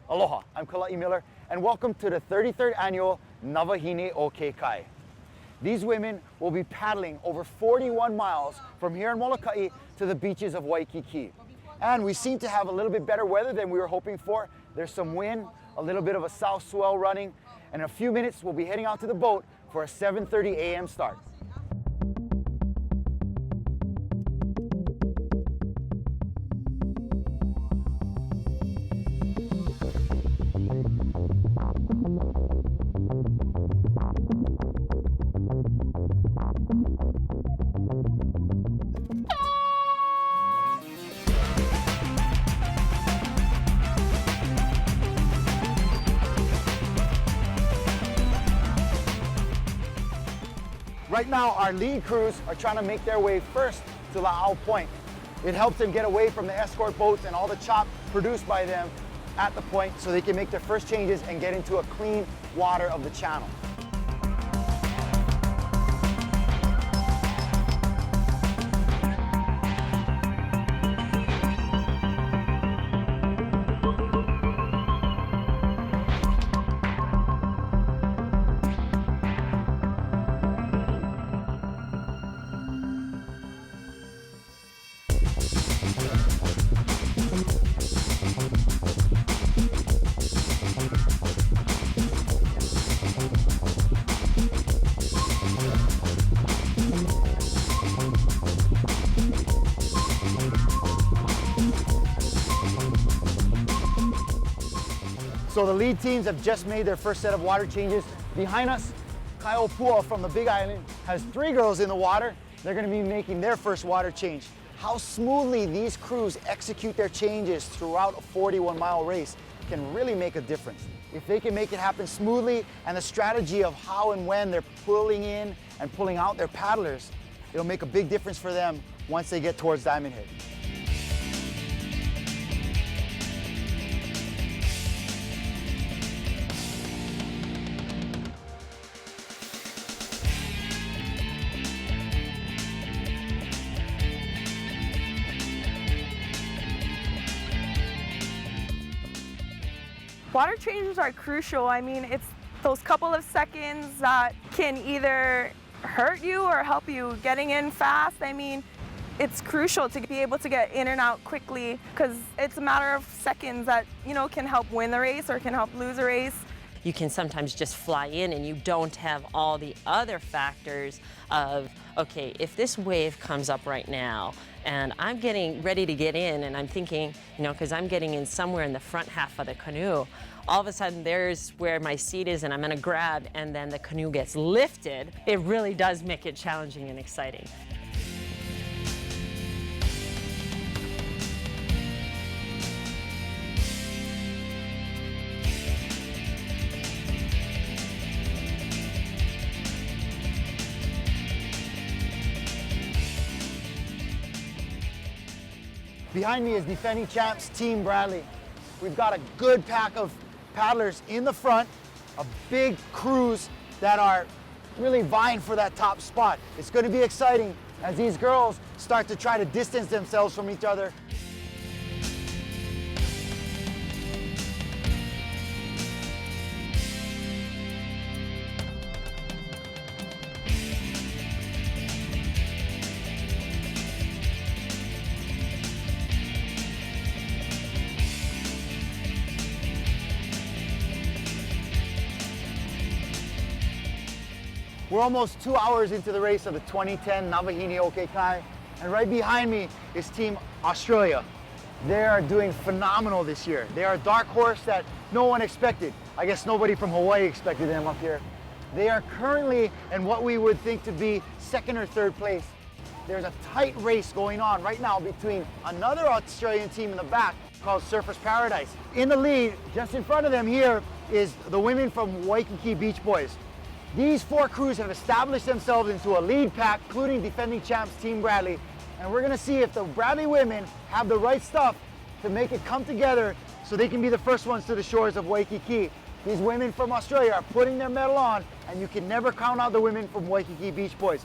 Aloha, I'm Kala'i Miller, and welcome to the 33rd annual Wahine O Kei Kai. These women will be paddling over 41 miles from here in Molokai to the beaches of Waikiki. And we seem to have a little bit better weather than we were hoping for. There's some wind, a little bit of a south swell running, and in a few minutes we'll be heading out to the boat for a 7:30 a.m. start. Right now, our lead crews are trying to make their way first to La'au Point. It helps them get away from the escort boats and all the chop produced by them at the point so they can make their first changes and get into a clean water of the channel. So the lead teams have just made their first set of water changes. Behind us, Kaiopua from the Big Island has 3 girls in the water. They're going to be making their first water change. How smoothly these crews execute their changes throughout a 41-mile race can really make a difference. If they can make it happen smoothly and the strategy of how and when they're pulling in and pulling out their paddlers, it'll make a big difference for them once they get towards Diamond Head. Water changes are crucial. I mean, it's those couple of seconds that can either hurt you or help you getting in fast. I mean, it's crucial to be able to get in and out quickly because it's a matter of seconds that, you know, can help win the race or can help lose a race. You can sometimes just fly in and you don't have all the other factors of, okay, if this wave comes up right now and I'm getting ready to get in and I'm thinking, you know, because I'm getting in somewhere in the front half of the canoe, all of a sudden there's where my seat is and I'm gonna grab and then the canoe gets lifted. It really does make it challenging and exciting. Behind me is defending champs Team Bradley. We've got a good pack of paddlers in the front, a big crews that are really vying for that top spot. It's going to be exciting as these girls start to try to distance themselves from each other. We're almost 2 hours into the race of the 2010 Wahine O Kei Kai, and right behind me is Team Australia. They are doing phenomenal this year. They are a dark horse that no one expected. I guess nobody from Hawaii expected them up here. They are currently in what we would think to be 2nd or 3rd place. There's a tight race going on right now between another Australian team in the back called Surfers Paradise. In the lead, just in front of them here, is the women from Waikiki Beach Boys. These 4 crews have established themselves into a lead pack, including defending champs Team Bradley, And we're gonna see if the Bradley women have the right stuff to make it come together so they can be the first ones to the shores of Waikiki. These women from Australia are putting their medal on, and you can never count out the women from Waikiki Beach Boys.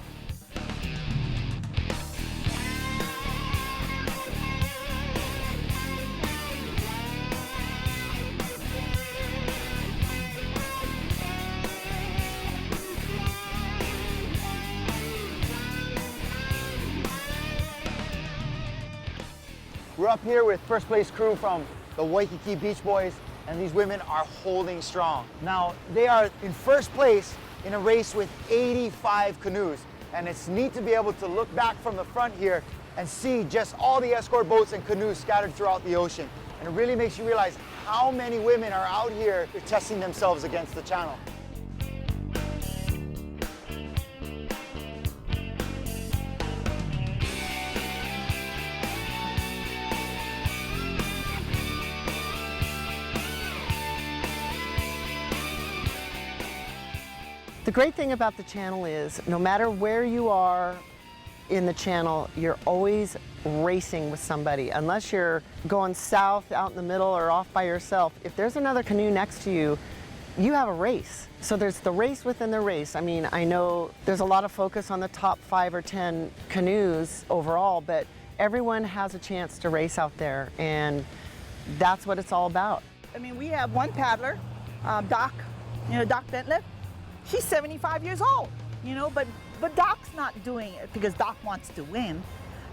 We're up here with first place crew from the Waikiki Beach Boys, and these women are holding strong. Now, they are in first place in a race with 85 canoes, and it's neat to be able to look back from the front here and see just all the escort boats and canoes scattered throughout the ocean. And it really makes you realize how many women are out here testing themselves against the channel. The great thing about the channel is no matter where you are in the channel, you're always racing with somebody. Unless you're going south out in the middle or off by yourself, if there's another canoe next to you, you have a race. So there's the race within the race. I mean, I know there's a lot of focus on the top 5 or 10 canoes overall, but everyone has a chance to race out there, and that's what it's all about. I mean, we have one paddler, Doc, Doc Bentley. She's 75 years old, but Doc's not doing it because Doc wants to win.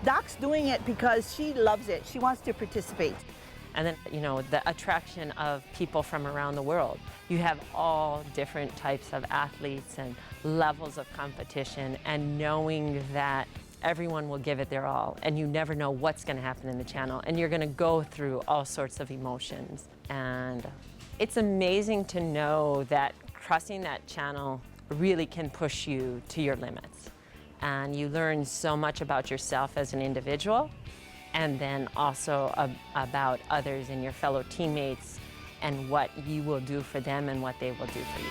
Doc's doing it because she loves it. She wants to participate. And then, the attraction of people from around the world. You have all different types of athletes and levels of competition, and knowing that everyone will give it their all, and you never know what's going to happen in the channel, and you're going to go through all sorts of emotions. And it's amazing to know that crossing that channel really can push you to your limits. And you learn so much about yourself as an individual, and then also about others and your fellow teammates, and what you will do for them and what they will do for you.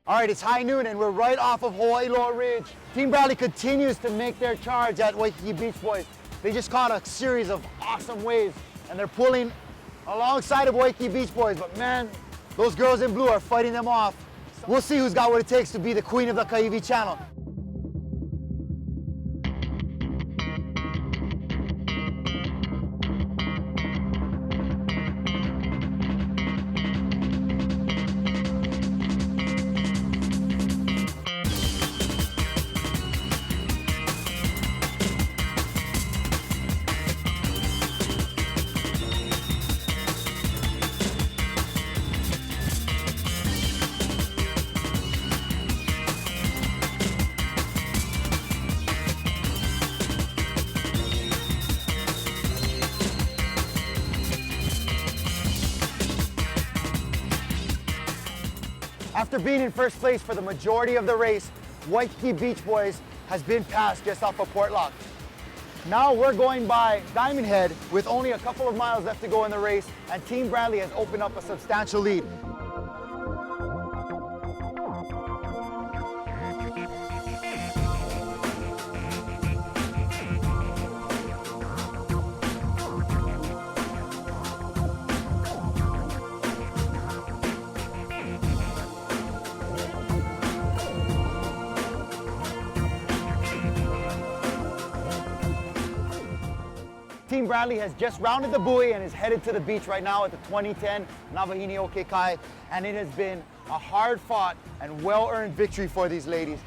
All right, it's high noon and we're right off of Hawaii Loa Ridge. Team Bradley continues to make their charge at Waikiki Beach Boys. They just caught a series of awesome waves and they're pulling alongside of Waikiki Beach Boys, but man, those girls in blue are fighting them off. We'll see who's got what it takes to be the queen of the Kaiwi Channel. After being in first place for the majority of the race, Waikiki Beach Boys has been passed just off of Port Lock. Now we're going by Diamond Head with only a couple of miles left to go in the race, and Team Bradley has opened up a substantial lead. Team Bradley has just rounded the buoy and is headed to the beach right now at the 2010 Wahine O Kei Kai, and it has been a hard-fought and well-earned victory for these ladies.